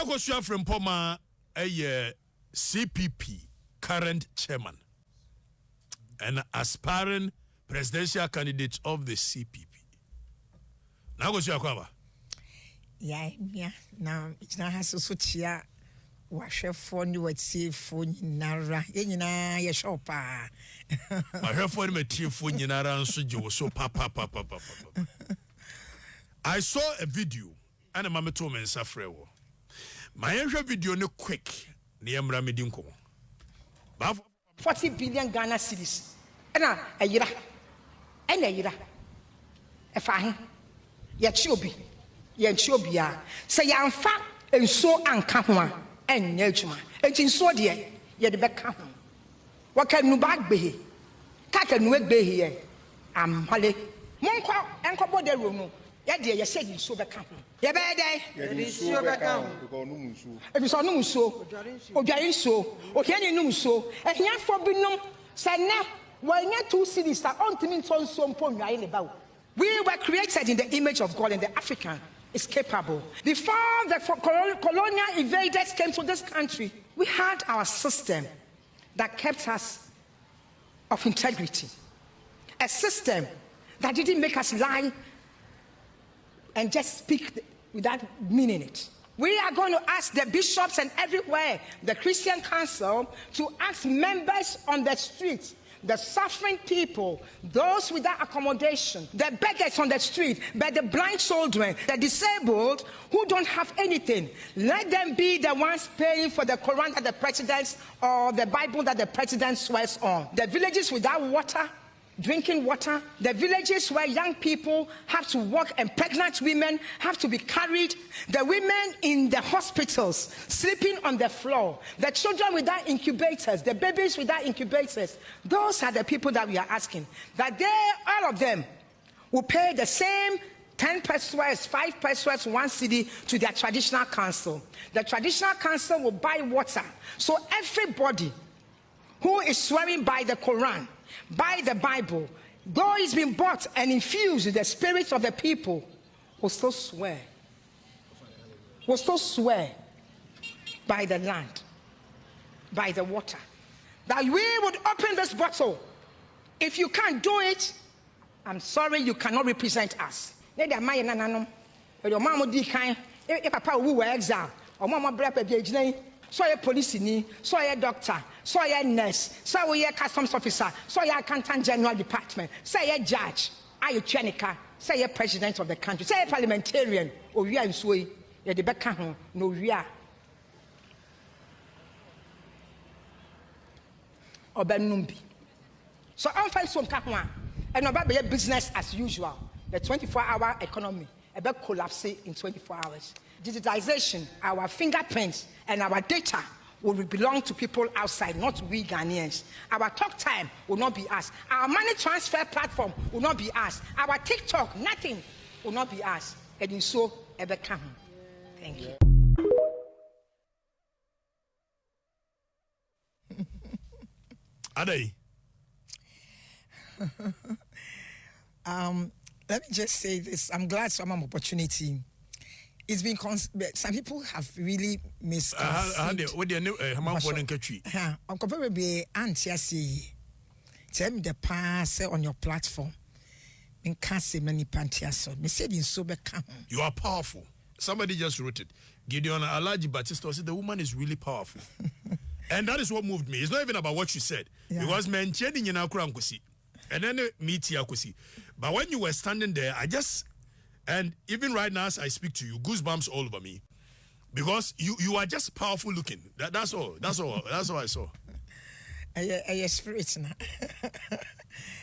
Okatakyie Afrifa a CPP current chairman and aspiring presidential candidate of the CPP. Now go see Akwaba. Yeah, now it's not has so chia washer for you at sea for Nara, ye shop. I heard for me tea for Nara and Sujo so papa. I saw a video and a mama told me in Safrewo. My video no quick near Mramidinko. 40 billion Ghana cedis. And a yira. And a yira. A fine. Yachobi. Yachobia. Say, I'm fat and so uncomfortable and nurture. And in so dear, yet the back come. What can you back be? Kaka no be here. I'm Holly. Monko and Cobo de Romo. Yet, dear, you said you so back come. Ya bad day. If you saw no so, or Jari so, or Kenny no so, and here for Binum said, now, why not 2 cities that on to me so about? We were created in the image of God, and the African is capable. Before the colonial invaders came to this country, we had our system that kept us of integrity. A system that didn't make us lie and just speak without meaning it. We are going to ask the bishops and everywhere, the Christian Council, to ask members on the streets, the suffering people, those without accommodation, the beggars on the street, but the blind children, the disabled who don't have anything. Let them be the ones paying for the Quran that the president or the Bible that the president swears on. The villages without water, drinking water, the villages where young people have to work and pregnant women have to be carried, the women in the hospitals sleeping on the floor, the children without incubators, the babies without incubators. Those are the people that we are asking, that they, all of them, will pay the same 10 pesos, 5 pesos, 1 cedi to their traditional council. The traditional council will buy water. So everybody who is swearing by the Quran, by the Bible, though it's been bought and infused with the spirits of the people, will still swear by the land, by the water, that we would open this bottle. If you can't do it, I'm sorry, you cannot represent us. So a police, so a doctor, so a nurse, so a customs officer, so a accountant general department, say a judge, a chenica, say a president of the country, say a parliamentarian, or we are in Sway, the Beckham, no we are. Or Benumbi. So I'll find some Kakwa, and about the business as usual, the 24-hour economy, about collapse in 24 hours. Digitization, our fingerprints and our data will belong to people outside, not we Ghanaians. Our talk time will not be us. Our money transfer platform will not be us. Our TikTok, nothing will not be us. And in so, ever come. Thank you. Ade. Let me just say this. I'm glad some opportunity. It's been some people have really misconceived. What do you know? I'm probably anti-see. Tell me the pass on your platform. In case many pantiaso. Me said in sober come. You are powerful. Somebody just wrote it. Gideon Alaji Batista said the woman is really powerful. And that is what moved me. It's not even about what she said. Because men changing in Akurankusi. And then meet Yakusi. But when you were standing there, and even right now as I speak to you, goosebumps all over me. Because you are just powerful looking. That's all I saw. A spirit now.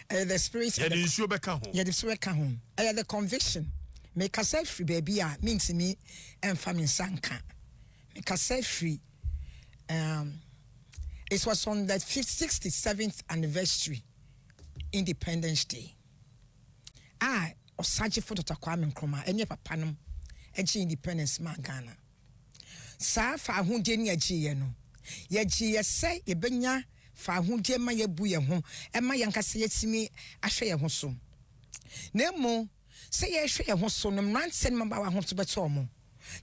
The spirit. Yeah, the issue back home. Yeah, the spirit home. The conviction. Make us free, baby. Means me and family sanka. Make us free. It was on the 67th anniversary Independence Day. Osaje for Okatakyie Afrifa enye papa nom eji independence ma Ghana sa fa ahunde ni ajiye no ye jiye se ye benya fa ahunde ma ye bu ye ho e ma ye nkase yetimi ahwe ye ho so nemo se ye hwe ye ho so no mranse ma ba ho to beto mo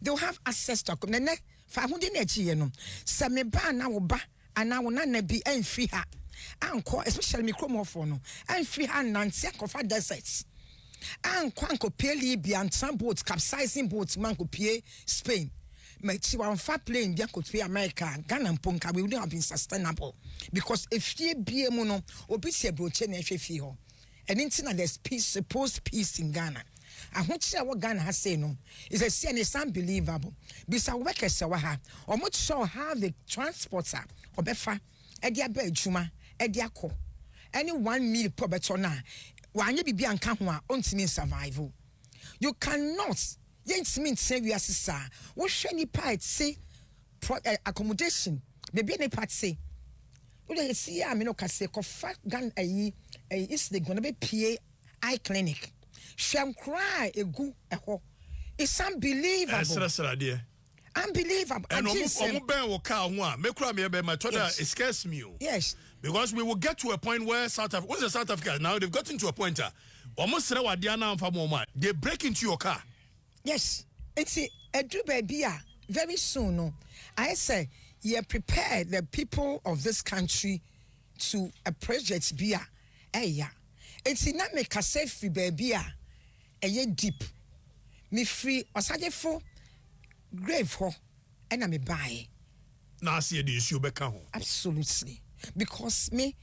they will have access to ne fa ho de na achi no se me ba na wo ba ana wo na bi amfi ha anko especially me kromofo no amfi ha nanti akofa deserts anko pie Libya and some boats capsizing boats man ko pie Spain Machi one fat plane dia could be America, Ghana Ponka, we wouldn't have been sustainable. Because if ye be a mono, obi se broche na hwe and intina there's peace, supposed peace in Ghana. And what Ghana has said no is a sin is unbelievable. Bisa workers sawaha, or much sure how the transporter or befa, edia bedjuma, ediako. Any 1 meal per betona, one ye be ankamwa, ultimate survival. You cannot. Yes, mean say we are sister. What should any part say? Accommodation. Maybe any part say. What I see, I mean, no can say. Kofa gan is the gonna be PA eye clinic. Sham cry a goo a ho. It's unbelievable. Unbelievable. And my daughter scares me. Yes. Because we will get to a point where South Africa. What's the South Africa now? They've gotten to a point. Almost they break into your car. Yes, it's a do baby. Very soon, no. I say, you prepare the people of this country to a project beer. Yeah. It's not make a safe baby. A deep. Me free or for grave ho and I'm a buy. Now see the issue back home. Absolutely. Because me,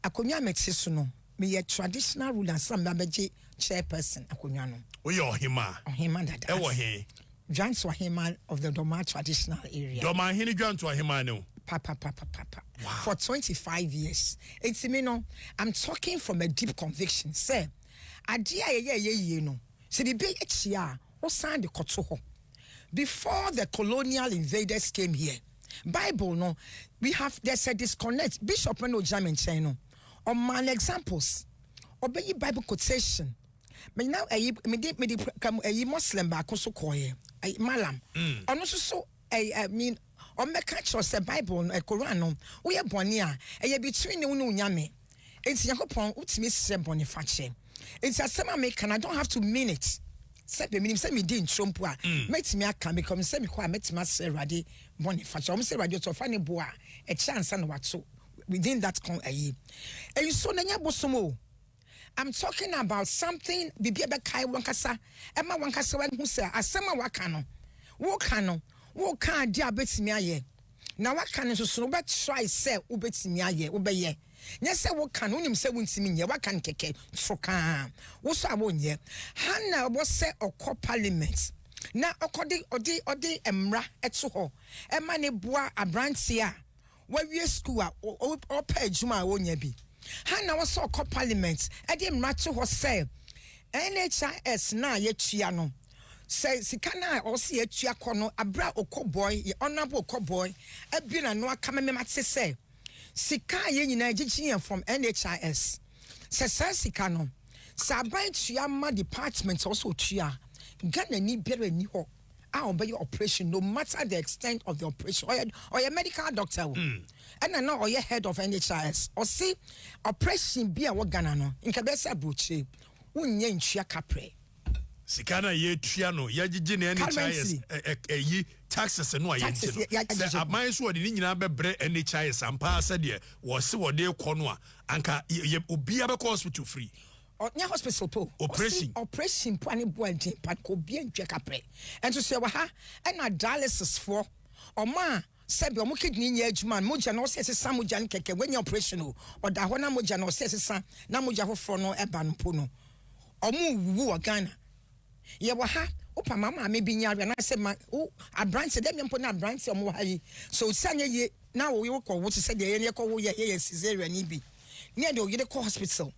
I could make no. Me a traditional ruler, some babaji chairperson, Akunyano. We are Hima. Hima that. John Swahima of the Doma traditional area. Doma Hini John Swahima no. Papa. Wow. For 25 years. It's me no. I'm talking from a deep conviction. Say, adia ye no. See the big HCR. What signed the Kotoho? Before the colonial invaders came here, Bible no. There's a disconnect. Bishop no German channel. On my examples. Obey Bible quotation. But now me come a Muslim back so koye a malam. Ono so I mean on me catch us a Bible a Quran we are bonia a between the unu nyame. It's Yakopon utimi se bonifache. It's a sema make and I don't have to mean it. Say me say me din trompua. Met me aka me come say me kwa met me say rade bonifache. Om say radio to fani boa a chance and what so within that con ayi. And you so nanya bosomo. I'm talking about something bibi ebe kai wankasa ema wankasa wan hu se asema waka no wo kan dia betimi aye na waka no so be try say wo betimi aye wo be ye nya se wo kan unim se wuntimi nye waka nkeke troka wo so abonye hanna wo se okọ parliament na okode odi emra eto ho ema ne boa abrantie a wa wie school a opa adwuma a wonya bi Hana was so called parliament. I didn't match what say. NHIS na yetua no. Say sikana or see yetua kono abra oko boy, ye honorable oko boy. Ebi na no aka me matse say. Sika ye nyina gigia from NHIS. Say sika no. Sa ban tua ma department also tua. Ghana ni bere ni ho. I obey your operation no matter the extent of the operation or your medical doctor. And I know or your head of NHIS or see operation be a Ghana no in Kabesa Buche unye ntua kapre sikana ye tuano ya gigi ne NHIS taxes no aye ntino se aman so de nyina bebre NHIS ampa sa de wo se wo de kono a anka obi abekọ hospital free Onya hospital po operation po ani bo ante pat ko bi ntwa kapre ento se wa ha na dialysis for oma sebi omo kidney nya adwuma moja na ose sesa moja nkeke wenya operation o da ho na moja na ose sesa na moja hofo no eba npo no omo wu Ghana ye wa ha opa mama me bi nya na se ma abrante dem mpo na abrante omo ha yi so sanye ye na wo yo ko wo se de ye ko wo ye cesarean ni bi ne de o ye ko hospital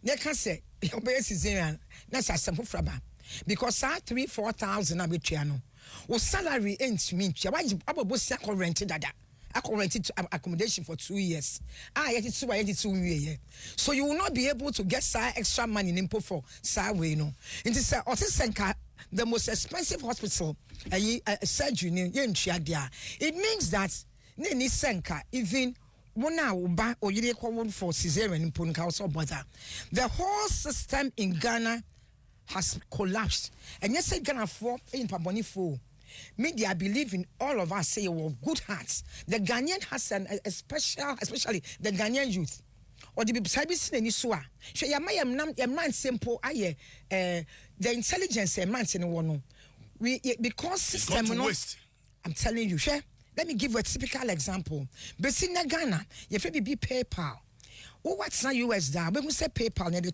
ne ka se obey cesarean na sa sampo fraba because 3,000-4,000 abetua no wo salary ain't mean abobo sia rented dada rented accommodation for 2 years yet 2 years so you will not be able to get extra money in impo for way no it is the most expensive hospital surgery it means that ni senka even Mona uba or you for cesarean impo also bother the whole system in Ghana has collapsed and yes Ghana for in Pabonifo Media believe in all of us say we good hearts. The Ghanaian has a special, especially the Ghanaian youth. Or the service in Nisua. So your man simple aye the intelligence a man in one. We because system I'm telling you, share. Let me give you a typical example. But in Ghana, you have to be PayPal. What's not US da? When we say PayPal, you dey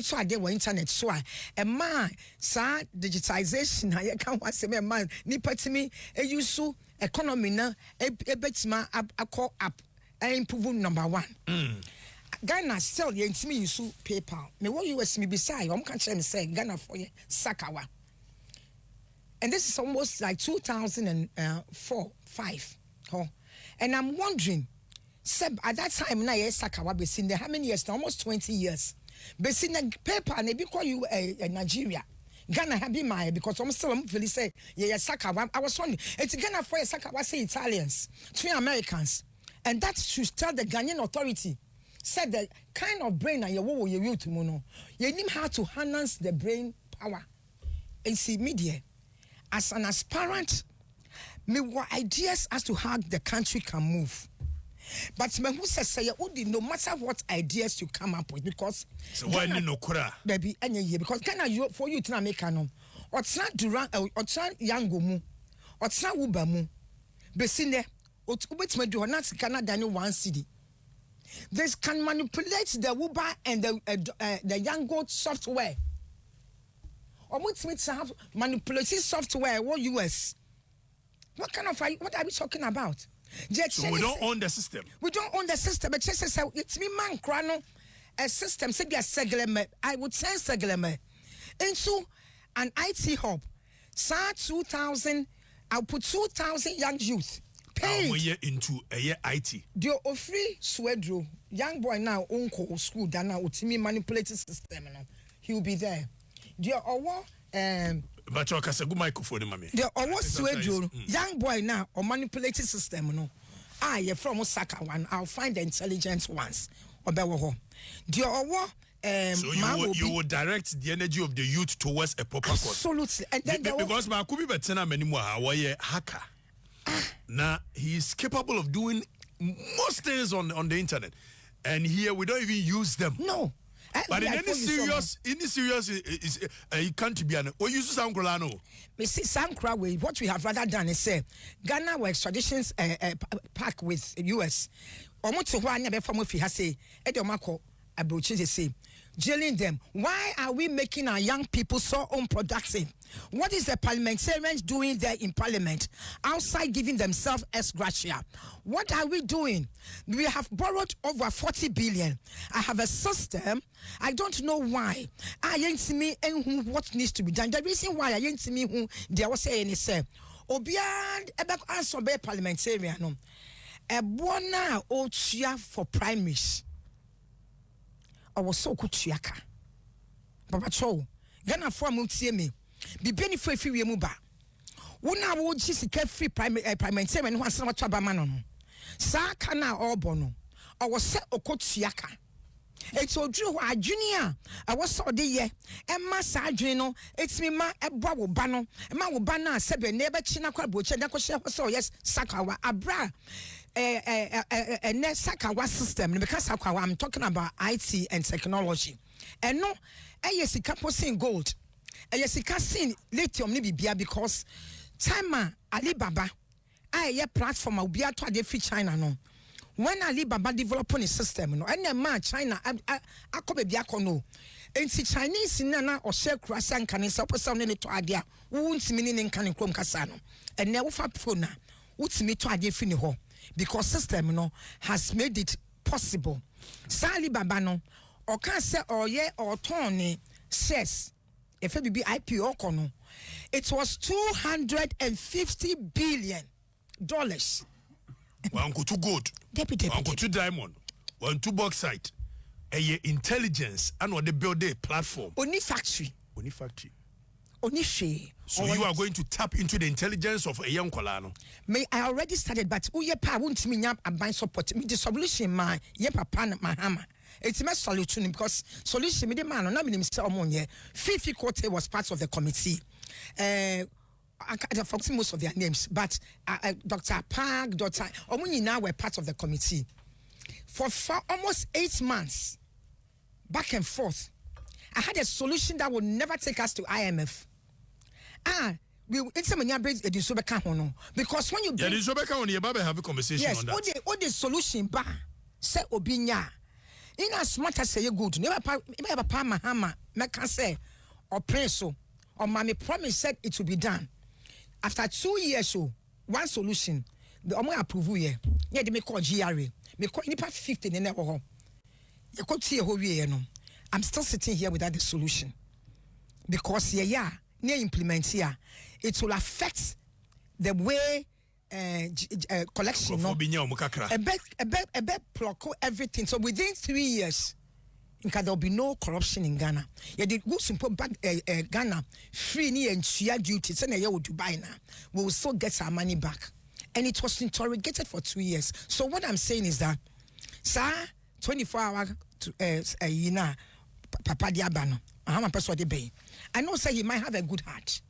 try dey internet so a man sa digitization I can't want say man ni patimi e use economy na e betima akọ app improve number 1. Ghana still you intimi use PayPal. Me what US me beside I'm can me say Ghana for you sakawa. And this is almost like 2004-5. And I'm wondering Seb, at that time, na yes, Sakawa besin there. How many years now? Almost 20 years. Besin the paper, and they call you Nigeria. Ghana have been my because I'm still really say yes, Sakawa. I was wondering, it's Ghana for Sakawa say Italians, 3 Americans, and that should tell the Ghanaian authority. Said the kind of brain that you to mono. You need how to harness the brain power. And see media as an aspirant, me what ideas as to how the country can move. But me who says no matter what ideas you come up with because so why no kura baby any year because Ghana you for you to make no or try duran or try yango mu or try uba mu besine or to bet me do not Canada no 1 city. This can manipulate the Uber and the Yango software. Or what have manipulative software or US? What kind of what are we talking about? So we don't own the system. We don't own the system. But it's me man crano a system. Say be a segleme. I would say segleme into an IT hub. Sa 2,000. I'll put 2,000 young youth. Paid into a year IT. Do you free swedro young boy now uncle school that now ultimate manipulated system. He will be there. Do you but you can say good microphone, mommy. The almost young boy now or manipulated system. No, you're from Osaka one. I'll find the intelligent ones. Or better. Do you so you will direct the energy of the youth towards a proper course. Absolutely. And then because my could be better many more hacker. Now he is capable of doing most things on the internet, and here we don't even use them. No. But in any serious, is it can't be an. Or use Sankra no. We see Sankra way. What we have rather done is say Ghana were extraditions pack with US. Almost to one never from if he has say Edomako Abrochi say jailing them. Why are we making our young people so unproductive? What is the parliamentarians doing there in parliament outside giving themselves ex gratia? What are we doing? We have borrowed over 40 billion. I have a system. I don't know why. I ain't see me and what needs to be done. The reason why I ain't see me who there was saying is Obiand Ebek answer be parliamentarian. A bona o chia for primaries. I was so good chiaka. Baba Cho, Ghana for mutie me. Be benefit free muba. Wona wo jisika free parliamentarian who answer what aba man. Sa kana obono. I was set okotiaka. It's so true. Junior, I was so de Emma Sadrino, it's me ma ebwa wo bano. Emma wo bana sebe neighbor china kwa boche da ko share so yes sakawa abra Sakawa system because I'm talking about IT and technology. And no, sika posting gold. Sika sin lithium ni bibia because time Alibaba platform will be to the free China no. When Alibaba developing a system no, and man China akobe biako no. And si Chinese nana or share croissant can is up sound in to idea. Won't meaning in can chrome casano. And now for phone what's me to idea fini ho. Because system has made it possible. Sali Babano or can say or ye or Tony says if it be IPO kono, it was $250 billion. One go to gold, one go to diamond, one to bauxite, a intelligence and what they build a platform. Only factory. Only she. So you are going to tap into the intelligence of a young Kolano. May I already started, but pa won't mean a bind support me the solution my papa my hammer. It's my solution because solution me the man on himself on ye. Fifi Kote was part of the committee. I can't forget most of their names, but Dr. Park, Dr. Omunina were part of the committee. For almost 8 months, back and forth, I had a solution that would never take us to IMF. Because when you bring have a conversation yes, on that. What the solution ba say obinya. In as much as say you good, never pa mahama make say or pray so or mommy promise said it will be done. After 2 years so one solution the omo approve here. Yeah, they make call GRA. Me call nipa 50 in ho. You come see ho wie no. I'm still sitting here without the solution. Because near implement here, it will affect the way collection no block everything. So within 3 years, there'll be no corruption in Ghana. Yeah, the go simple back Ghana free ni and share duty. Say na ye would Dubai now. We will still get our money back. And it was interrogated for 2 years. So what I'm saying is that, sir, 24 hours to Papa Diabano. I know say he might have a good heart.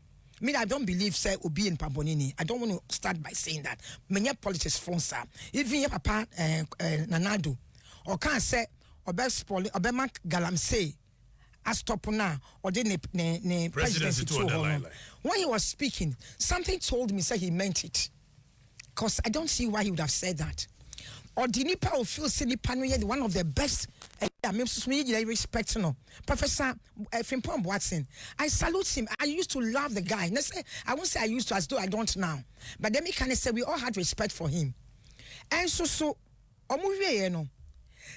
I don't believe say Obi in Pabonini. I don't want to start by saying that. Many politics sponsor. Even your Papa Nanado or can't say Obemak Galamsey as stop now or the presidency to when he was speaking, something told me say he meant it. Because I don't see why he would have said that. Or the Nipa will feel silly Panuye, one of the best. I respect Professor Frimpomaa Watson. I salute him. I used to love the guy. I won't say I used to as though I don't now. But then we can say we all had respect for him. And so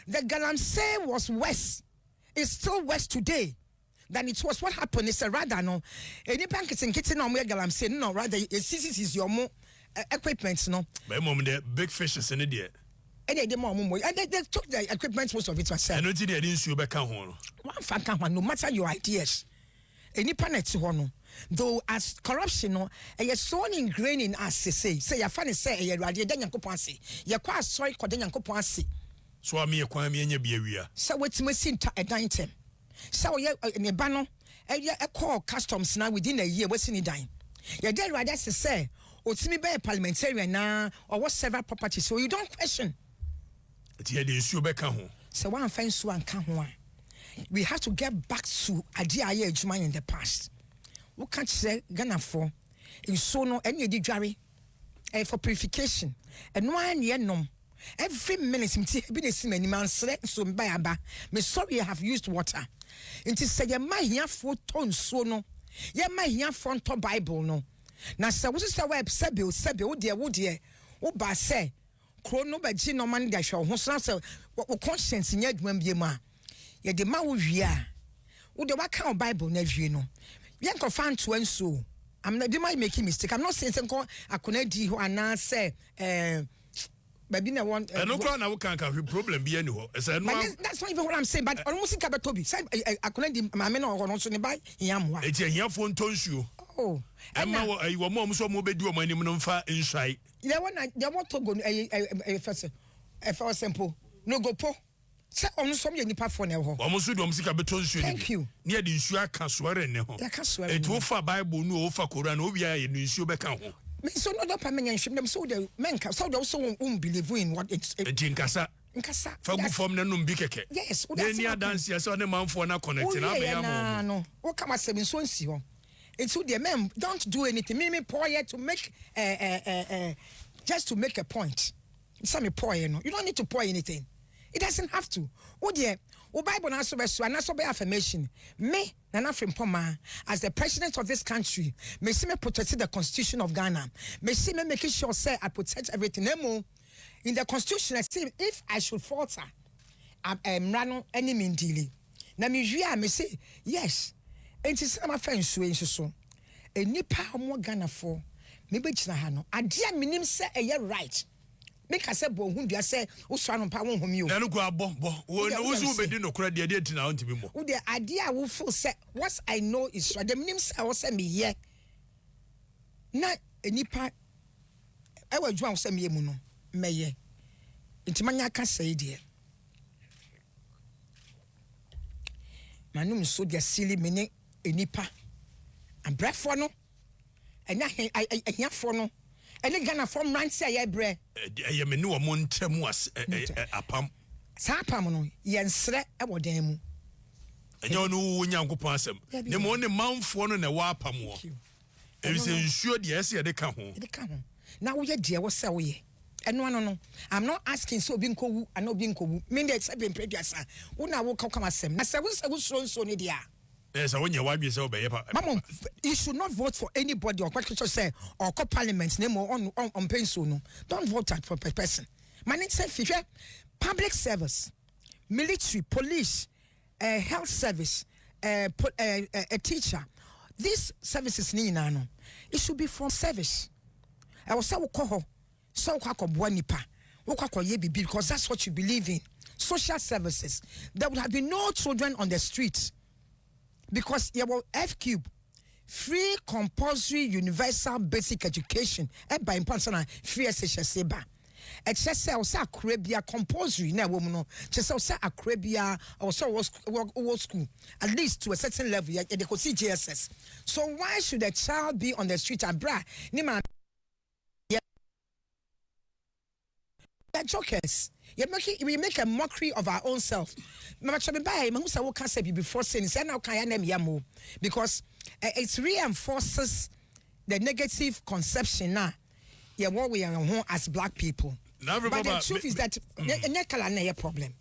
the Galamsey was west. It's still west today than it was. What happened is rather no. Any bank is in kitchen on where Galamsey no rather this is your more equipment no. But mom, the big fish is in it. And they took the equipment, most of it was said. I know they didn't show back on one factor, no matter your ideas. Any planet to though, as corruption, and you're so ingrained in us, say, your funny say, you're ready, then you're copancy. You're quite sorry, Codan Copancy. So I mean, a crime in your beer. So what's missing at 19? So you're in a banner, and you're a call customs now within a year, what's in the dime? You're dead right, as to say, or to me by a parliamentarian now, or what several properties, so you don't question. So one finds one come one. We have to get back to idea in the past. We can't say Ghana for in so no any dry for purification. And 1 year no. Every minute so by me sorry I have used water. It is say ya my here for ton so no. Ya my here front to Bible no. Na say what is the web sebe wo dear wo ba say Chrono by Gino man dash or what conscience in yet when be ma. Yet the ma wia. Would the what kind of Bible never know? Yanko fan to and so. I'm not, they might make a mistake. I'm not saying I couldn't do who and now say, baby, I want. No crown, I can't have a problem be anywhere. That's not even what I'm saying, but almost think about Toby. I couldn't my men or also nearby. It's a year phone tons you. Oh, Emma, you were more so mobile do my name far inside. They want to go a first simple. No go po. Say on some nipa for now. Almost do music beton. Thank you. Near the issue I can swear in the home. It will for Bible no for Koran Obia in the issue back home. So no permanent ship them so the men so they also won't believe in what it's a jinkasa. For good form no bikeke. Yes, near dance yes on the man for na connecting. No. What come at 7 so see one. It's who the men don't do anything. Me pour here to make just to make a point. Some pour you know. You don't need to pour anything. It doesn't have to. Oh dear. Oh Bible na so be affirmation. Me Nana Frimpomaa as the president of this country, me see me protect the constitution of Ghana. Me see me making sure say I protect everything. In the constitution, I say if I should falter, I'm run any mean dealing. Na me say yes. And it's my friend so. A nipa more Ghana for maybe Chinahano. I dear minim say a year right. Make I say bo who do say Uswan pa won hom you. Na no go abo bo. Wo be di no kra de tina on timi mo. Wo the idea wo full say what I know is right. The minim say wo say me here. Na a nipa e wa dwan wo say me mu no meye. Intimanya ka say de. Manum so dia silly mene enipa. And breath for no. And I hear for no. And then Ghana from Rancy, I bread. I am a new Montemuas a pump. Sapamono, Yansre, our demo. And you know when you go past them. The morning mount for no wapam. It is ensured, yes, they come home. They come home. Now we are dear, what's our way? And no. I'm not asking so being cool and not being cool. Mean that's been previous. When I will come as them. I said, I was so near. Yes, I want your wife is over. Mama, you should not vote for anybody or what you say or call parliament name or on pencil. No, don't vote for a person. My name is public service, military, police, health service, a teacher. These services need no. It should be from service. I was so call so because that's what you believe in. Social services. There would have been no children on the streets. Because you have F-Cube, free compulsory universal basic education, by important free SHSeba. It just says Arabia compulsory na woman no. Just say Arabia also old school at least to a certain level. They could see JSS. So why should a child be on the street and bra? Nima, they're jokers. We make a mockery of our own self. Because it reinforces the negative conception now. Yeah, what we are as black people. But the truth is that a problem.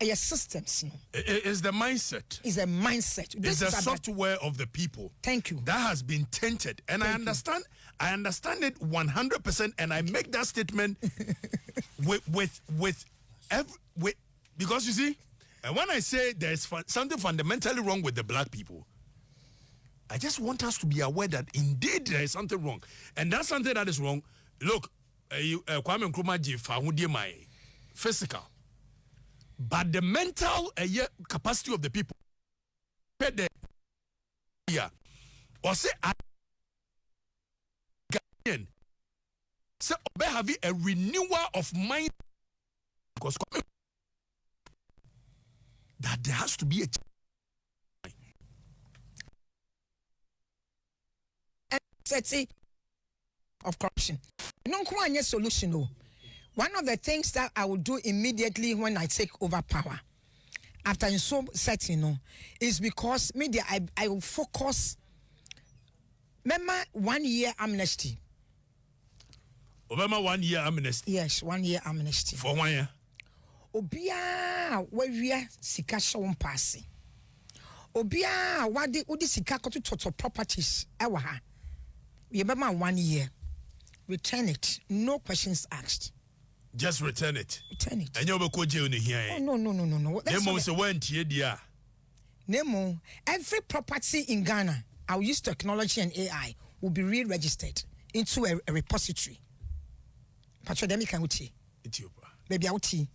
A systems. It's the mindset. It's a mindset. It's the software of the people. Thank you. That has been tainted, and I understand it 100%, and I make that statement with because you see, and when I say there's something fundamentally wrong with the black people, I just want us to be aware that indeed there is something wrong, and that's something that is wrong. Look, Kwame Nkrumah ji found my physical. But the mental capacity of the people, or say, have a renewal of mind, because that there has to be a of corruption. No solution. No. One of the things that I will do immediately when I take over power, after in so setting, is because media I will focus. Remember 1 year amnesty. Remember 1 year amnesty. Yes, 1 year amnesty. For 1 year. Obia we sika shawon pass. Obia wade udi sika koto toto properties ewa ha. Remember 1 year. Return it. No questions asked. Just return it. Return it. And you'll be jail here. Oh, no. Nemo say when dia. Nemo, every property in Ghana, I'll use technology and AI, will be re-registered into a repository. Patrodemic and Ethiopia. Baby Auti,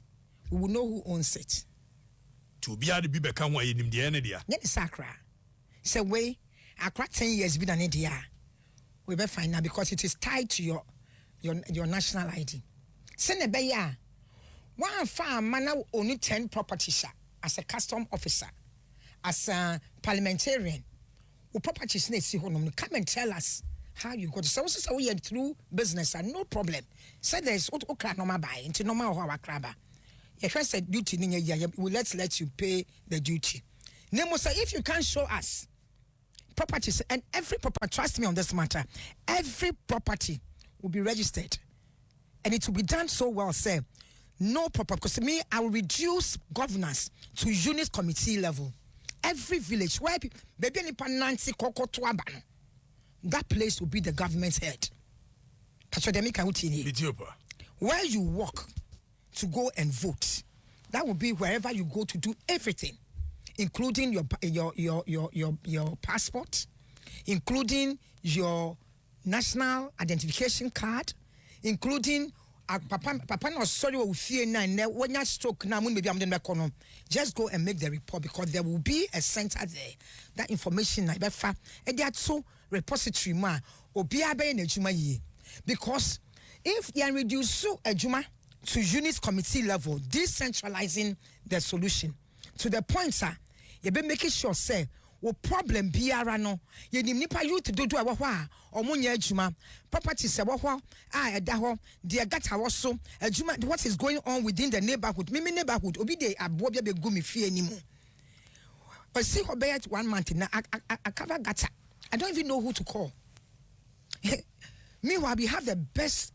we will know who owns it. To be able to be become why in the end of the year. Net Sacra. Say, way, Accra 10 years been an idea. We better find out because it is tied to your national ID. Send a beya. One farm man now only 10 properties as a custom officer, as a parliamentarian. Who properties need see come and tell us how you got so we through business and no problem. Say there's what no buy into normal how crabba. If I said duty we let's let you pay the duty. Nemo say if you can't show us properties and every property, trust me on this matter, every property will be registered. And it will be done so well, sir. No problem. Because me, I will reduce governance to unit committee level. Every village where baby Nancy Koko Tuabano, that place will be the government's head. Where you walk to go and vote, that will be wherever you go to do everything, including your passport, including your national identification card, including papa no sorry we fear na when you stroke na maybe I'm the just go and make the report because there will be a center there that information na be fa e dey so repository ma obi abe na ejuma yi because if you reduce ejuma to unit committee level, decentralizing the solution to the point sir you be making sure say wo problem biara no ye nim nipa youth dodo a wo ho a omunya adwuma property se wo ho a eda ho de gata wo so adwuma what is going on within the neighborhood me neighborhood obi de abo bia be gu me fie ni mu o see ho be 1 month na I cover gata I don't even know who to call meanwhile we have the best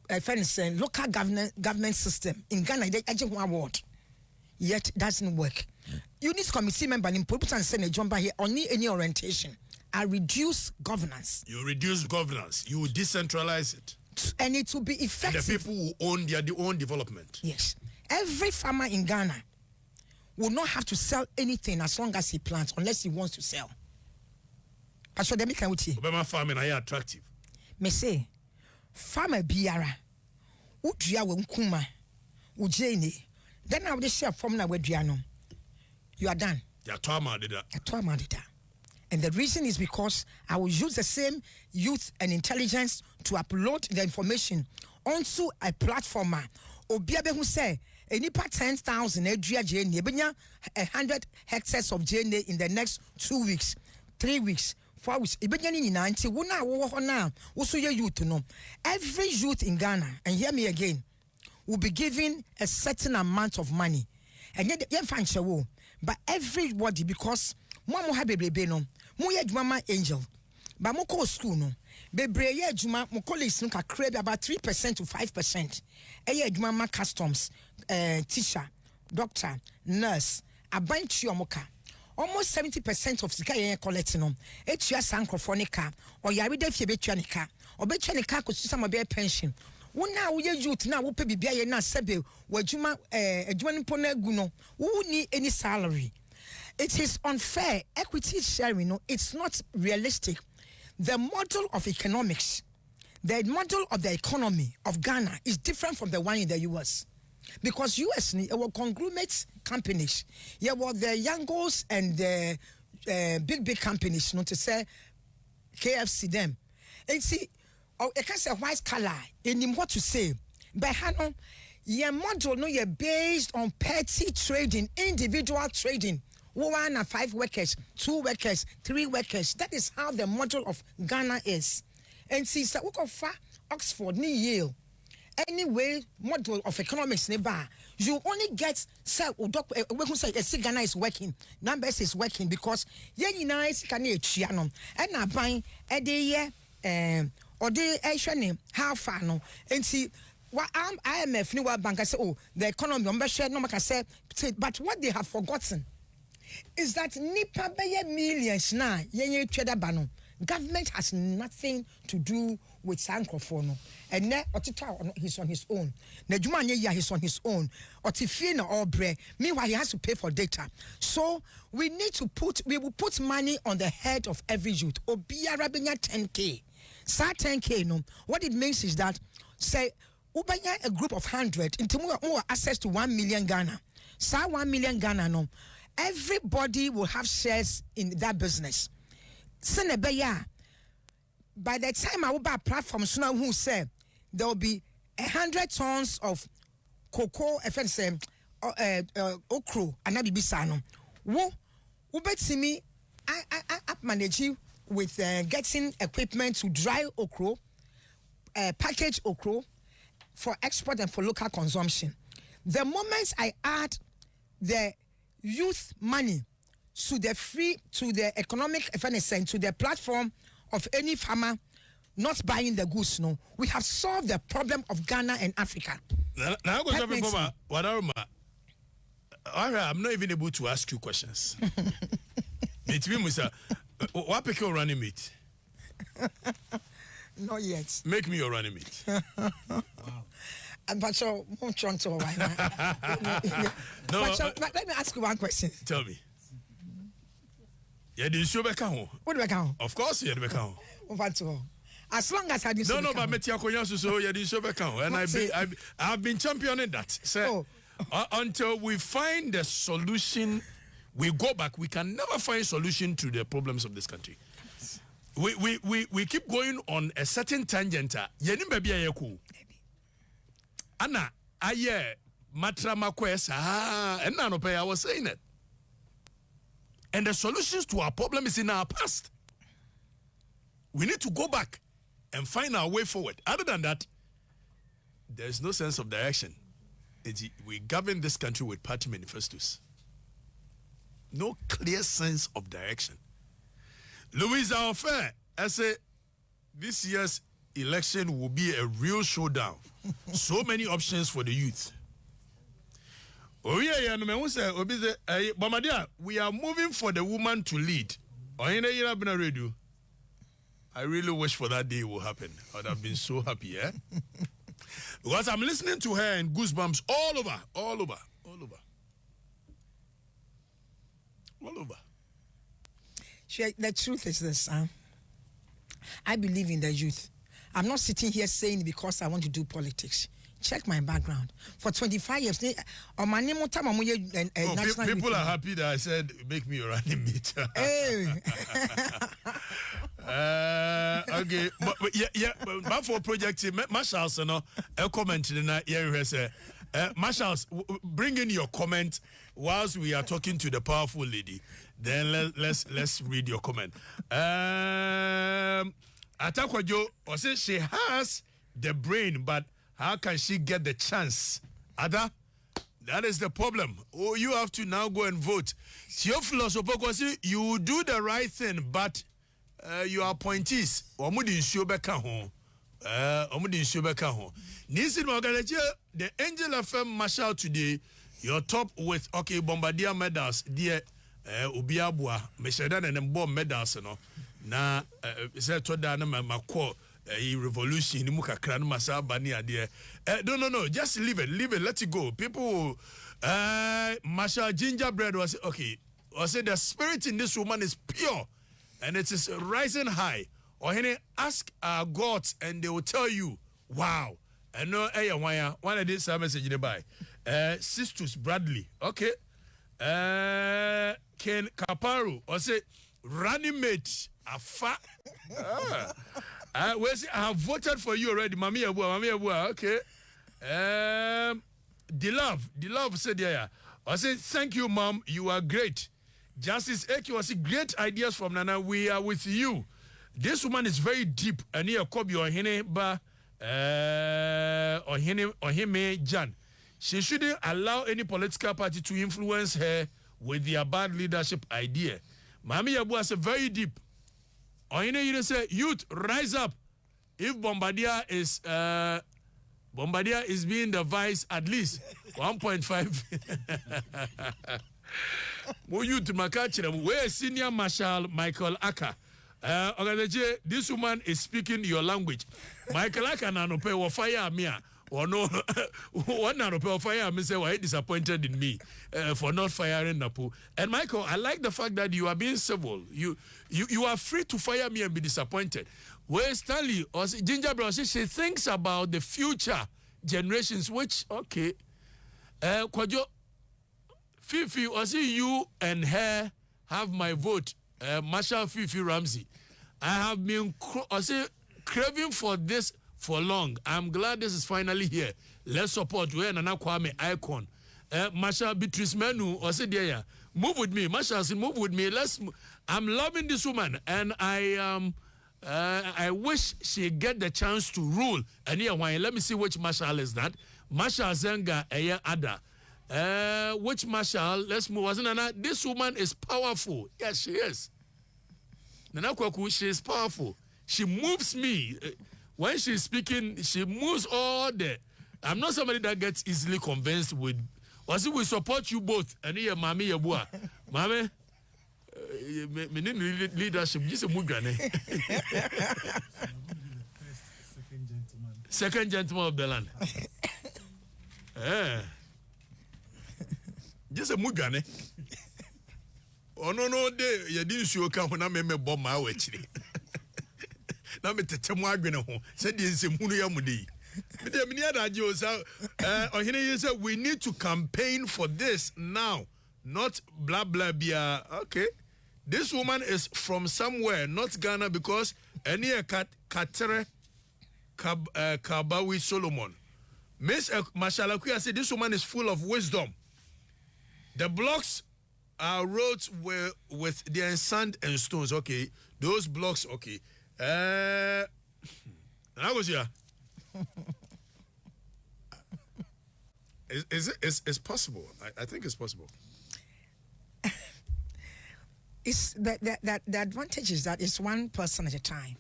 local government system in Ghana. They actually one award, yet doesn't work. Unit committee member in Purpose and Senate jump here only any orientation. I reduce governance. You reduce governance. You decentralize it, and it will be effective. And the people who own their own development. Yes, every farmer in Ghana will not have to sell anything as long as he plants, unless he wants to sell. Pastor Demi can we see? Obama farming are attractive. Me say. Farmer biara udua we nkuma ujeni then now they share from na wedua no you are done ya twama dida and the reason is because I will use the same youth and intelligence to upload the information onto a platform obia be hu say enipa 10,000 adua jeni ebenya 100 hectares of jeni in the next 2 weeks 3 weeks 4 weeks. Every youth in Ghana, and hear me again, will be given a certain amount of money. And yet, but everybody, because Mama have a baby no, Moya Mama Angel, but Moko school no, Bebre Juma, Mokolis Nuka crave about 3% to 5%. A Juma customs, teacher, doctor, nurse, a bunch of moka. Almost 70% of sika yen collecting on etua sankrofonica or yari de fie betuanika or betuanika ko susama be pension wona wo ye youth na wo pe bibia ye na sebe wadwuma adwuma nipo na gu no wo ni any salary. It is unfair. Equity sharing no, it's not realistic. The model of economics, the model of the economy of Ghana is different from the one in the US. Because US were conglomerate companies. Yeah, well, the Yangos and the big companies, not to say KFC them. And see, I can say white collar, in what to say. But Hano, your model no, you're based on petty trading, individual trading. 1 and 5 workers, 2 workers, 3 workers. That is how the model of Ghana is. And see, so we go for Oxford, ni Yale. Anyway, model of economics nearby, you only get say we say Ghana is working, numbers is working because ye nice can chiano and na ban e de ye or de ehwe how far no and see what IMF ni World Bank say oh the economy on share no make say but what they have forgotten is that nipa be millions na ye tweda ba no. Government has nothing to do with Sankrofono. And now he's on his own. Nejumanya he's on his own. Otifina or bre. Meanwhile, he has to pay for data. So we will put money on the head of every youth. Obia Rabinya 10K. Sa 10K no. What it means is that say Ubanya a group of 100 into more access to 1 million Ghana. Sa 1 million Ghana no. Everybody will have shares in that business. By the time I will buy platforms now who say there will be 100 tons of cocoa okro and nabi bisano. Wo bet me I manage you with getting equipment to dry okro, package okro for export and for local consumption. The moment I add the youth money to the economic to the platform of any farmer not buying the goods, no, we have solved the problem of Ghana and Africa. Now, I'm not even able to ask you questions. What pick your running mate? Not yet. Make me your running mate. Wow. But so, no, let me ask you one question. Tell me. Yeah, did you back home? What do I count? Of course, you had back home. As long as I did no, but Metia Koyasu, so you did back home. And I've been championing that. So, until we find the solution, we go back. We can never find solution to the problems of this country. We keep going on a certain tangent. Yenim baby ayeku. Anna, aye, matra makwesa. And I was saying it. And the solutions to our problem is in our past. We need to go back and find our way forward. Other than that, there's no sense of direction. We govern this country with party manifestos. No clear sense of direction. Louisa Ofe, I say this year's election will be a real showdown. So many options for the youth. Oh yeah, we are moving for the woman to lead. I really wish for that day will happen. I would have been so happy, eh? Because I'm listening to her and goosebumps all over. The truth is this, I believe in the youth. I'm not sitting here saying it because I want to do politics. Check my background. For 25 years, people are happy that I said, make me a running mate. Hey. Okay, but for project, Marshals, a comment in the Marshals, bring in your comment whilst we are talking to the powerful lady. Then let's read your comment. Atakwajo, or say she has the brain, but how can she get the chance? Ada, that is the problem. Oh, you have to now go and vote. Theophilus Opokwasi, you do the right thing, but your appointees, omudi nsiobeka ho. Nisin Morganache, the Angel FM Marshal today, you're top with Bombardier medals, dear Ubiabua, Meshadan and bomb medals, na Zetodana Mako. Revolution, Muka Kran Masa Bania dear. No, just leave it, let it go. People, Masha Gingerbread was okay. I said the spirit in this woman is pure and it is rising high. Or ask our gods and they will tell you, wow. And no, one of these message in by Sisters Bradley, okay. Ken Kaparu, or say running mate, Afa. I have voted for you already, Mami Abua, okay. The love said, yeah. I said, thank you, Mom, you are great. Justice Eki was great ideas from Nana. We are with you. This woman is very deep. And here, Kobi or Hene Ba or Heme Jan. She shouldn't allow any political party to influence her with their bad leadership idea. Mami Abua is very deep. Or you say, youth, rise up. If Bombardier is being the vice at least 1.5. More youth, Makachira, where Senior Marshal Michael Aka. Okatakyie, this woman is speaking your language. Michael Aka nanope or fire me. Or no, one nanope fire me say why disappointed in me for not firing Napu. And Michael, I like the fact that you are being civil. You are free to fire me and be disappointed. Where Stanley or Gingerbread, she thinks about the future generations, which okay. Kwajo Fifi, or see you and her have my vote. Marshal Fifi Ramsey. I have been craving for this for long. I'm glad this is finally here. Let's support where Nana Kwame icon. Marshal Beatrice Menu or say there. Move with me. Marshal, move with me. I'm loving this woman and I wish she get the chance to rule. And here, let me see which Marshal is that. Marshal Zenga Eya Ada. Which Marshal? Let's move. This woman is powerful. Yes, she is. Nana Kwaku, she is powerful. She moves me. When she's speaking, she moves all the. I'm not somebody that gets easily convinced with. Was it we support you both? And here, Mami Yabua. Mami, me need leadership. Just a mugane. Second gentleman of the land. Just a mugane. Oh no, day you didn't show come when I made me bomb my way. Now me tell me agwene ho. Said the nsemu ya mudi. Me dey me ada je o sa ohene say we need to campaign for this now, not blah blah blah. Okay. This woman is from somewhere, not Ghana, because any Katere Kabawi Solomon. Miss Mashalakua said this woman is full of wisdom. The blocks roads were with their sand and stones. Okay, those blocks. Okay, how was ya? It's possible. I think it's possible. It's the advantage is that it's one person at a time.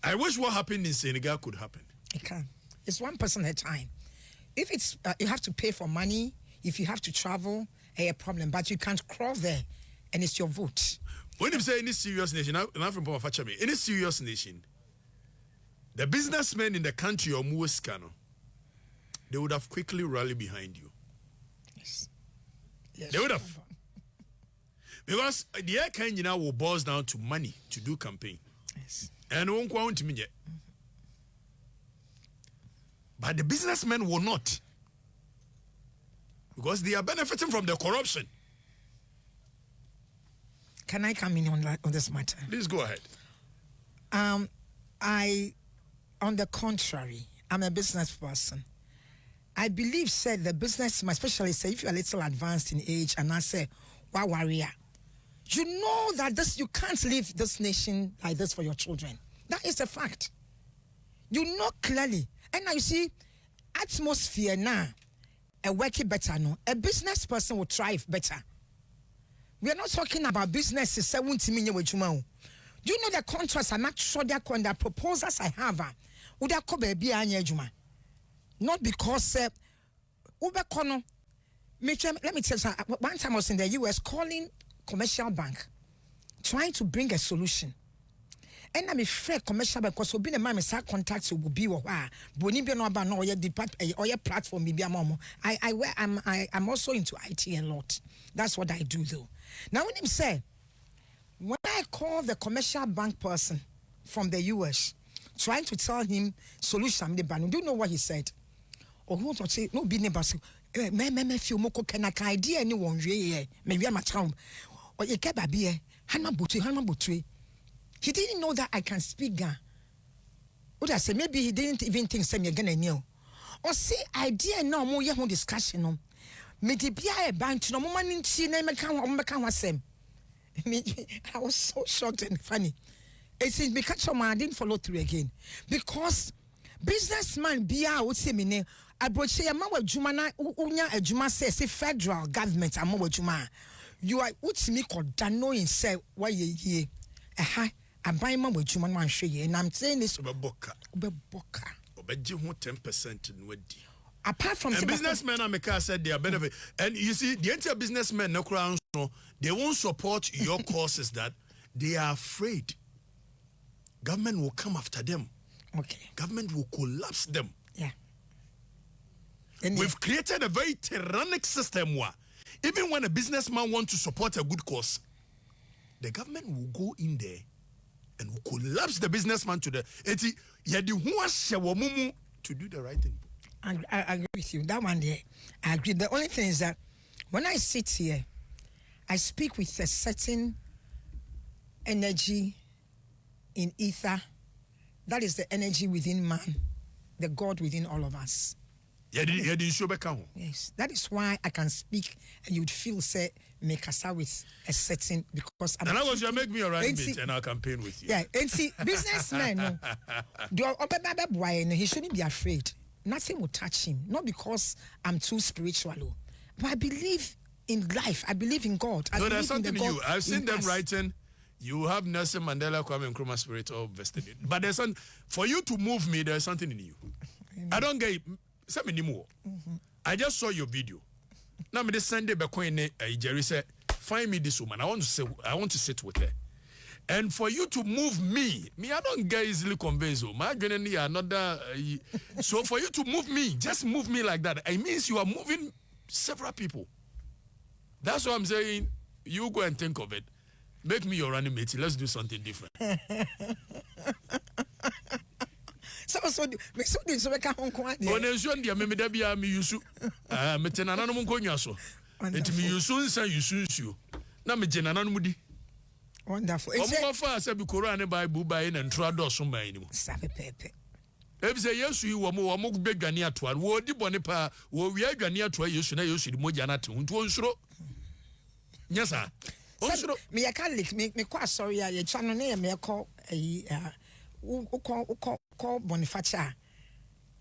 I wish what happened in Senegal could happen. It can. It's one person at a time. If it's you have to pay for money, if you have to travel, a problem. But you can't crawl there, and it's your vote. When you say any serious nation, Nana Frimpomaa, any serious nation, the businessmen in the country or Mueskano, they would have quickly rallied behind you. Yes. They would have. Because the air kind now will boils down to money to do campaign. Yes. And won't go on to me yet. But the businessmen will not. Because they are benefiting from the corruption. Can I come in on this matter? Please go ahead. On the contrary, I'm a business person. I believe, said the business, especially say if you're a little advanced in age, and I say, why warrior? You know that you can't leave this nation like this for your children. That is a fact. You know clearly. And now you see, atmosphere now, a working better, no. A business person will thrive better. We are not talking about businesses 70 million with you. Do you know the contracts are not sure the proposals I have? Would I call baby Juma? Not because let me tell you, one time I was in the US calling commercial bank, trying to bring a solution. And I'm a fair commercial bank because being a man is contacts will be or your platform I'm also into IT a lot. That's what I do though. Now when him say, when I call the commercial bank person from the US, trying to tell him solution, do you know what he said? Or who to say no be neighbor say me feel moko can idea anyone re me we am town or ye ke babie hana botu. He didn't know that I can speak Ga. What I say, maybe he didn't even think say me gonna know. Or say idea no mo ye ho discussion no. Me de bia e ban no mo mani nti na me kan wasem. I was so shocked and funny. It seems because I didn't follow through again. Because businessman bia would say me ne abroche ya ma wadwuma na unya adwuma say federal government am wadwuma. You are utimi kodano in say why ye aban ma wadwuma no anhwe ye and I'm saying this obeboka 10% nwadi. Apart from and businessmen America said they are benefit and you see the entire businessmen no crown they won't support your causes that they are afraid government will come after them. Okay. Government will collapse them. Yeah. We've created a very tyrannic system where even when a businessman wants to support a good cause, the government will go in there and will collapse the businessman to the to do the right thing. I agree with you. That one there, I agree. The only thing is that when I sit here, I speak with a certain energy in ether. That is the energy within man, the God within all of us. Yes, that is why I can speak and you'd feel say make us out with a certain because I'm. And I was you make me a running mate and I'll campaign with you. Yeah, and see, businessman, he shouldn't be afraid. Nothing will touch him, not because I'm too spiritual, but I believe in life. I believe in God. No, there's something in you. I've seen them writing. You have Nelson Mandela, Kwame Nkrumah spirit all vested in. But there's something for you to move me. There's something in you. I don't get it. I just saw your video. Now me this Sunday Jerry said, find me this woman. I want to sit with her. And for you to move me, I don't get easily convinced. My granny another. So for you to move me, just move me like that. It means you are moving several people. That's what I'm saying. You go and think of it. Make me your running mate. Let's do something different. So make a home quite. When I show you, maybe that be a me use. Metenana no munkonya so. Enti me use nsa use you. Na me genana no mudi. Wonderful. Omo fa say bi Quran Bible buy na ntra do so man ni mo. Sabe pepe. Ebi say Yesu yi wo mo be dwane atoa. Wo di bone pa wo wi adwane atoa Yesu na Yesu di moja na te. Ntu onsuro. Yes, sir. Me a Catholic, me quite sorry, I channel name me call a call Bonifacia.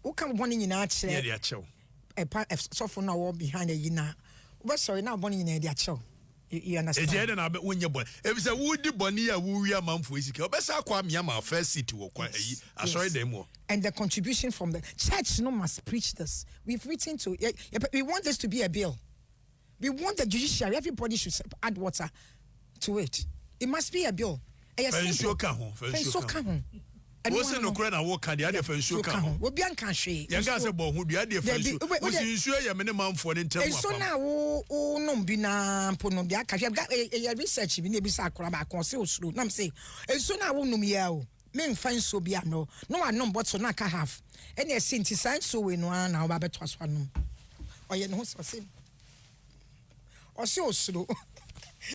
Who come one in our chair? Yeah, chill. A part of sofa now behind a yina. Well, sorry, now bonnie in a chill. You understand? It's I bet when you're born. If it's a woody bonnie, a woo mount for easy. Best I quam yama first city or quite I saw them more. And the contribution from the church no must preach this. We've written to we want this to be a bill. We want the judiciary, everybody should add water to it. It must be a bill. Fensio What's in Ukraine? What can the other Fensio come? We'll be uncountry. You guys are born who the other Fensio. Was you minimum for the internet? So now, no, Bina, Ponobia, I've got a research in the Bisacra, Consul Slow. I'm saying, and so now, no, meow. Men find so be no one know what's on I have. And yes, since it's so in one, our Babet was one. Or you know, or so slow.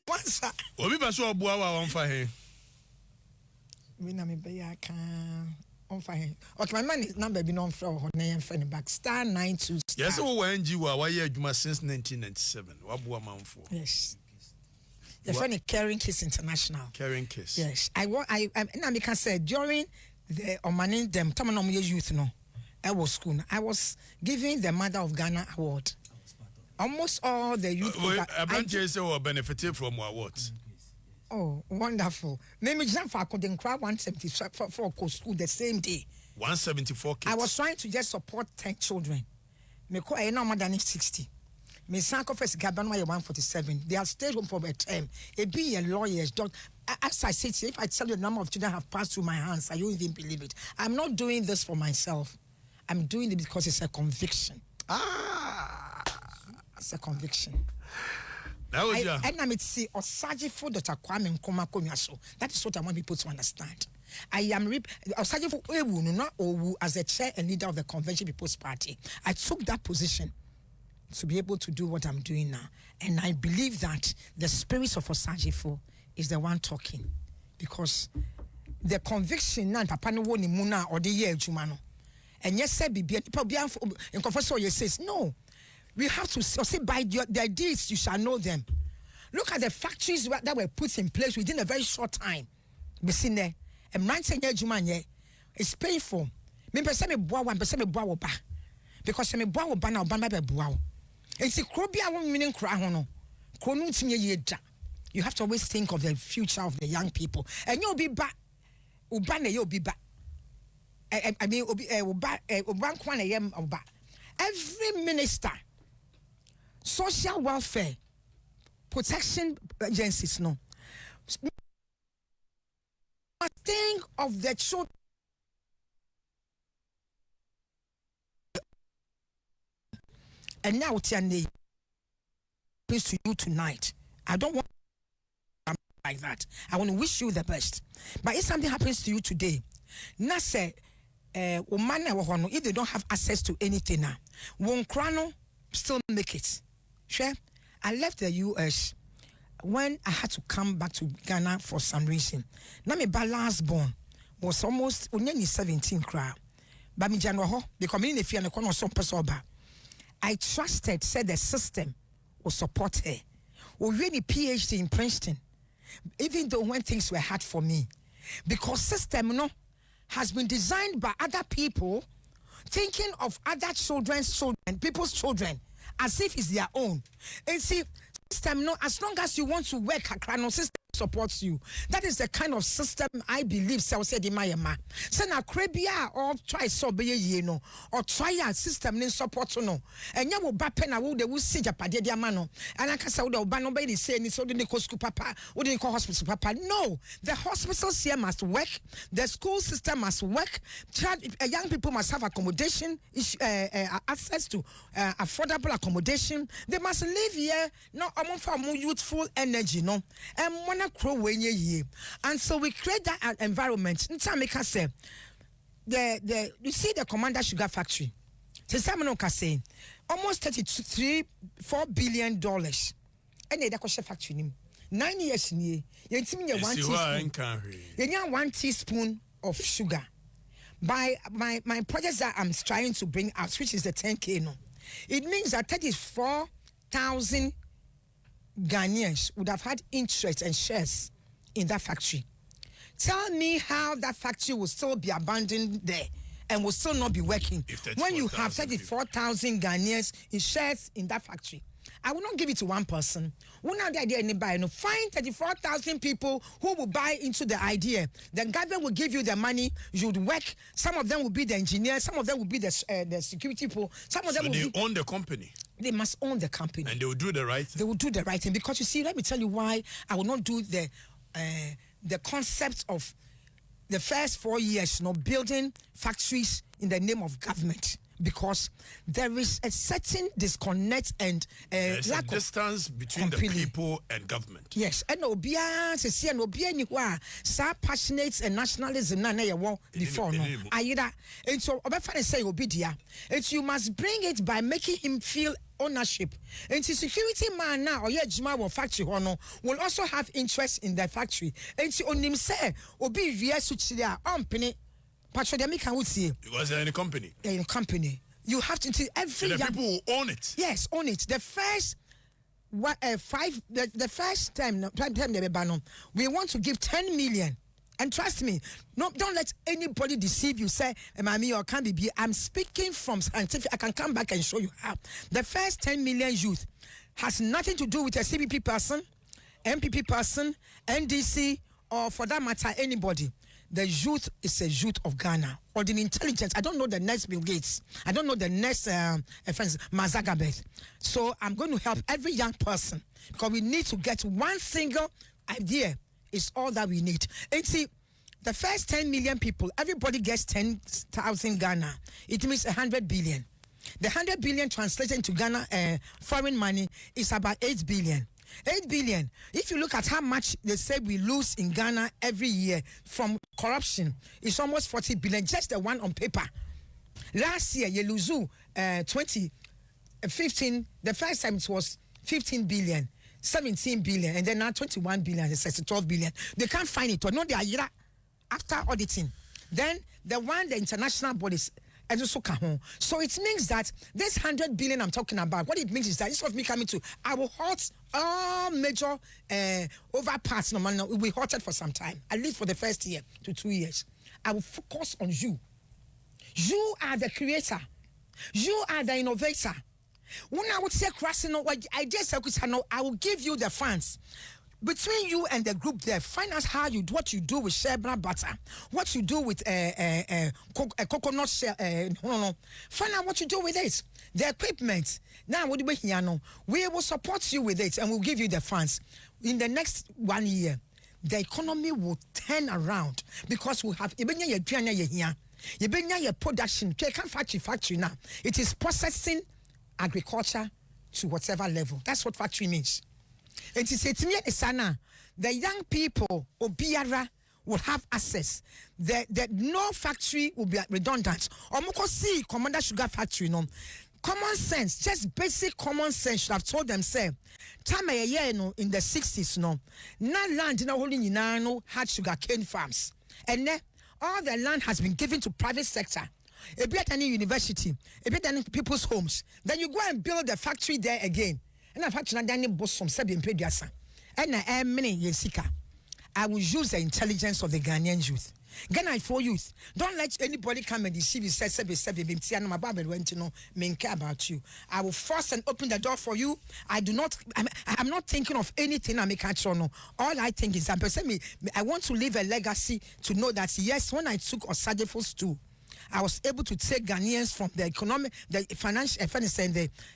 Once well, we must all bow on fire. We know me be I can on fire. Okay, my money number be known for her name friend back star 92. Yes, oh, when you are why you since 1997. What boy man for? Yes. The funny Caring Kiss International. Caring Kiss. Yes. I can say during the Omanin them Tamanom youth no. I was school. I was giving the Mother of Ghana award. Almost all the youth. I benefited from what? Oh, wonderful. Maybe Janfa couldn't cry 174 for school the same day. 174 kids. I was trying to just support 10 children. Me call no more than 60. Me sanko first Gaban 147. They are stayed home for a term. It be a lawyers. As I said, if I tell you the number of children have passed through my hands, I won't even believe it. I'm not doing this for myself. I'm doing it because it's a conviction. It's a conviction. That was and I'm see Osajifo Dr. Kwame Nkrumah Konyaso. That is what I want people to understand. I am Osajifo Ewu no Owu as a chair and leader of the Convention People's Party. I took that position to be able to do what I'm doing now. And I believe that the spirit of Osajifo is the one talking. Because the conviction na papa no woni mu na or the year adwuma no. And yes say bibia in confessor you says no. We have to say by their deeds you shall know them. Look at the factories that were put in place within a very short time. We seen there. And man saying it's painful. Me person me boa one person me boa oba. Because me boa oba na oba be boa. And see krobia won meaning kra ho no. Kronu tinye ye da. You have to always think of the future of the young people. And you'll be back. Oba na you'll be back. I mean oba kwa na yem oba. Every minister, social welfare, protection agencies, no. Think of the children. And now, Tiane, happens to you tonight. I don't want like that. I want to wish you the best. But if something happens to you today, na say, if they don't have access to anything now, won't crano still make it. Sure. I left the US when I had to come back to Ghana for some reason. Now my last born was almost only 17 crowd. But me January because me in the fear and the some person. I trusted, said the system will support her. We really PhD in Princeton, even though when things were hard for me, because system has been designed by other people, thinking of other children's children, people's children, as if it's their own. And see, system as long as you want to work, a system supports you. That is the kind of system I believe so said in my ma. Say na krabia or try so be ye no or try a system in support no. And ya will bapen a would they see Japade dia mano. And I can say the ban nobody say ni so the school papa or the hospital papa. No, the hospitals here must work, the school system must work, young people must have accommodation, access to affordable accommodation. They must live here, no among for more youthful energy, no. And when and so we create that environment. You see the Commander Sugar Factory. Say almost $4 billion. And they factory 9 years in one teaspoon of sugar. By my projects that I'm trying to bring out, which is the 10K, no, it means that 34,000 Ghanaians would have had interest and shares in that factory. Tell me how that factory will still be abandoned there and will still not be working when you have 34,000 Ghanaians in shares in that factory. I will not give it to one person. Find 34,000 people who will buy into the idea. The government will give you the money. You would work. Some of them will be the engineers. Some of them will be the security people. Some of them will own the company. They must own the company. And they will do the right thing. They will do the right thing. Because you see, let me tell you why I will not do the concept of the first 4 years, building factories in the name of government. Because there is a certain disconnect and there's lack a distance between the people and government. Yes, and Obia says, and Obia Niwa, so passionate and nationalism, before no. Aida, and so Obefa say Obidia, and you must bring it by making him feel ownership. And the security man now, or Jima factory hono, will also have interest in the factory. And so on him say, Obi Via Suchilia, penny. Because they're in a company. In a company. You have to see every so the people who own it. Yes, own it. The first the first time we want to give 10 million. And trust me, don't let anybody deceive you. Say, Mami, or can be. I'm speaking from scientific. I can come back and show you how. The first 10 million youth has nothing to do with a CBP person, MPP person, NDC, or for that matter, anybody. The youth is a youth of Ghana or the intelligence. I don't know the next Bill Gates. I don't know the next Mazagabeth. So I'm going to help every young person because we need to get one single idea is all that we need. And see, the first 10 million people, everybody gets 10,000 Ghana. It means 100 billion. The 100 billion translated into Ghana foreign money is about 8 billion. 8 billion. If you look at how much they say we lose in Ghana every year from corruption, it's almost 40 billion, just the one on paper. Last year, you lose 2015, the first time it was 15 billion, 17 billion, and then now 21 billion, it says 12 billion. They can't find it. No, they are after auditing. Then the international bodies, and also so it means that this 100 billion I'm talking about, what it means is that this was me coming to, I will halt all major overparts. No, we halted for some time, at least for the first year to 2 years. I will focus on you. You are the creator. You are the innovator. When I would say crossing, I will give you the funds. Between you and the group there, find out what you do with shea butter, what you do with coconut shell. Find out what you do with it. The equipment. Now, what do we hear? We will support you with it and we'll give you the funds. In the next 1 year, the economy will turn around because we have production. Factory now. It is processing agriculture to whatever level. That's what factory means. It is the young people Obiara will have access. The no factory will be redundant. Omoko see Commander Sugar Factory no. Common sense, just basic common sense should have told them say, time a year in the 60s no, land no holding no had sugar cane farms. And then all the land has been given to private sector. A bit any university, a bit any people's homes. Then you go and build a factory there again. And I've had to boss from Sebian Pediasa. And I am many Yesika. I will use the intelligence of the Ghanaian youth. Ghana for youth. Don't let anybody come and deceive you. Say, care about you. I will force and open the door for you. I'm not thinking of anything I make actual no. All I think is that I want to leave a legacy to know that yes, when I took Osadefos too, I was able to take Ghanaians from the economic, the financial, and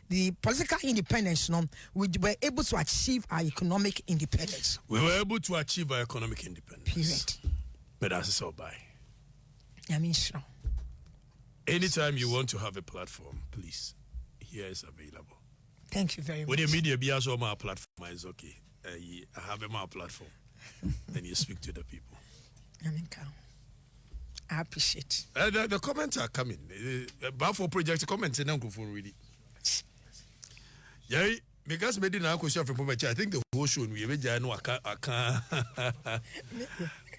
the political independence. No, we were able to achieve our economic independence. We were able to achieve our economic independence. Period. But that's so by. I mean, sure. Anytime you want to have a platform, please, here is available. Thank you very much. When the media be also my platform is okay. I have a platform, and you speak to the people. I mean, I appreciate. The comments are coming. But for project comments, and uncle for really. Yeah, because made in our question from I think the whole show we know I can't.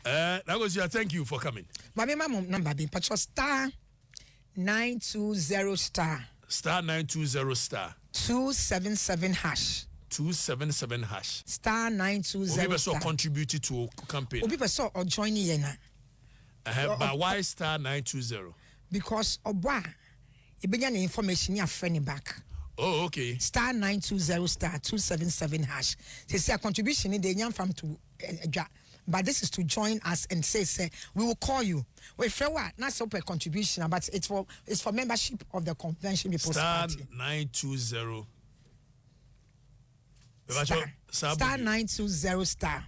That was your thank you for coming. My number being Patrol star 920 star. Star 920 star. 277 hash. 277 hash. Star 920. Obi person contributed to campaign. Obi person or join yena. But why star 920? Because Oba, you begin the information your friend back. Oh, okay. Star 920 star 277 hash. They say a contribution in the young farm to but this is to join us and say we will call you. We feel what not so per contribution, but it's for membership of the convention people's party. Star 920. Star 920 star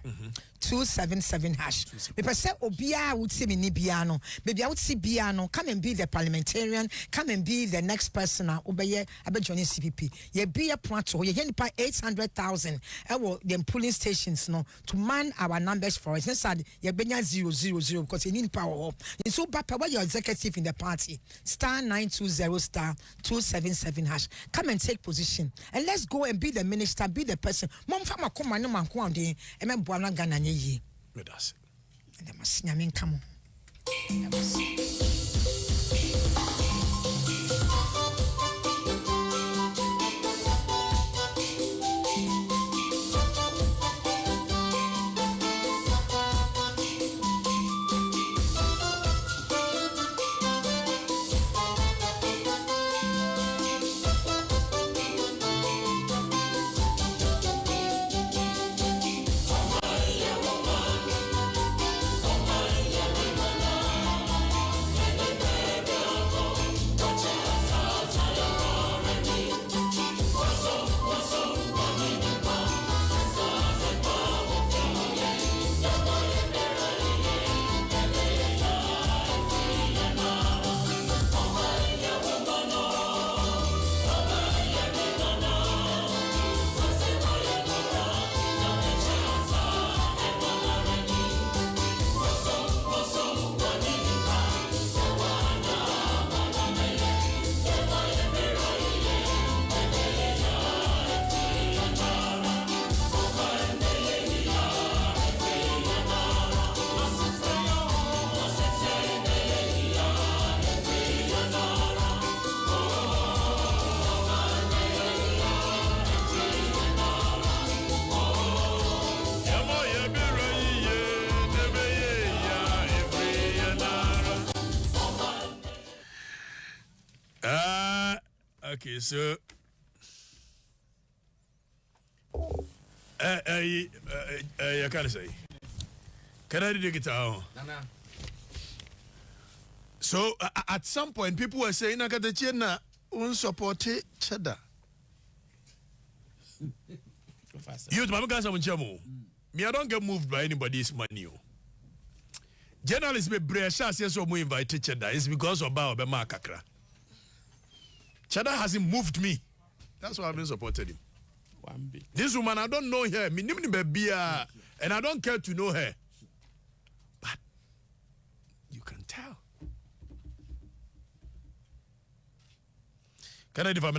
277 hash. Because say obia would see me ni biano. Maybe I would see biano. Come and be the parliamentarian. Come and be the next person. Obeye abe joining CPP. Ye be a pranto. Ye get 800,000. The polling stations no to man our numbers for us. Next ye benya 000 because you need power up. And so papa why your executive in the party. Star 920 star 277 hash. Come and take position and let's go and be the minister. Be the person. Mom fama come no man come de. Eme buana Ghana nye ye. That's it. And must nyame come. Okay, so I can't say. Can I dig it out? Nana. So at some point, people were saying, "Okatakyie na unsupported cheddar." You, my guys, me, I don't get moved by anybody's money. Journalists be brave. So we invited cheddar. It's because of Obama Kakra. Cheddar hasn't moved me. That's why I've been supported him. This woman, I don't know her. And I don't care to know her. But you can tell. Can I